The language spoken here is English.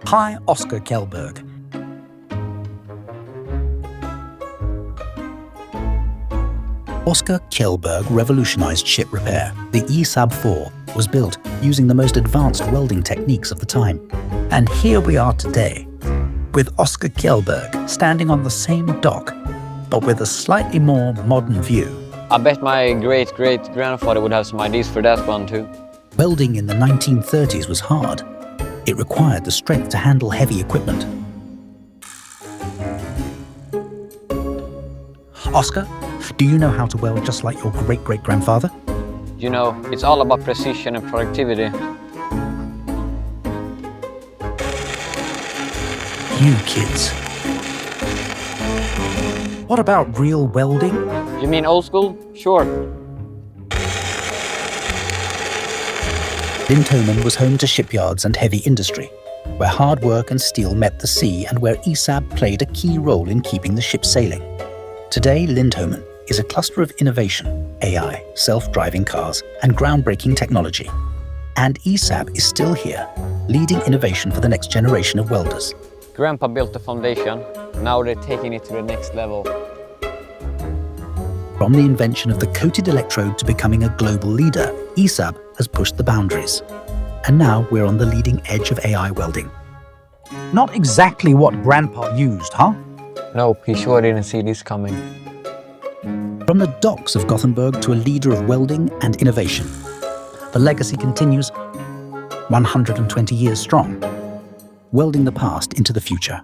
Hi, Oscar Kjellberg. Oscar Kjellberg revolutionized ship repair. The ESAB 4 was built using the most advanced welding techniques of the time. And here we are today, with Oscar Kjellberg standing on the same dock, but with a slightly more modern view. I bet my great-great-grandfather would have some ideas for that one too. Welding in the 1930s was hard. It required the strength to handle heavy equipment. Oscar, do you know how to weld just like your great-great-grandfather? You know, it's all about precision and productivity. You kids. What about real welding? You mean old school? Sure. Lindholmen was home to shipyards and heavy industry, where hard work and steel met the sea and where ESAB played a key role in keeping the ship sailing. Today, Lindholmen is a cluster of innovation, AI, self-driving cars, and groundbreaking technology. And ESAB is still here, leading innovation for the next generation of welders. Grandpa built the foundation. Now they're taking it to the next level. From the invention of the coated electrode to becoming a global leader, ESAB has pushed the boundaries. And now we're on the leading edge of AI welding. Not exactly what Grandpa used, huh? Nope, he sure didn't see this coming. From the docks of Gothenburg to a leader of welding and innovation, the legacy continues 120 years strong, welding the past into the future.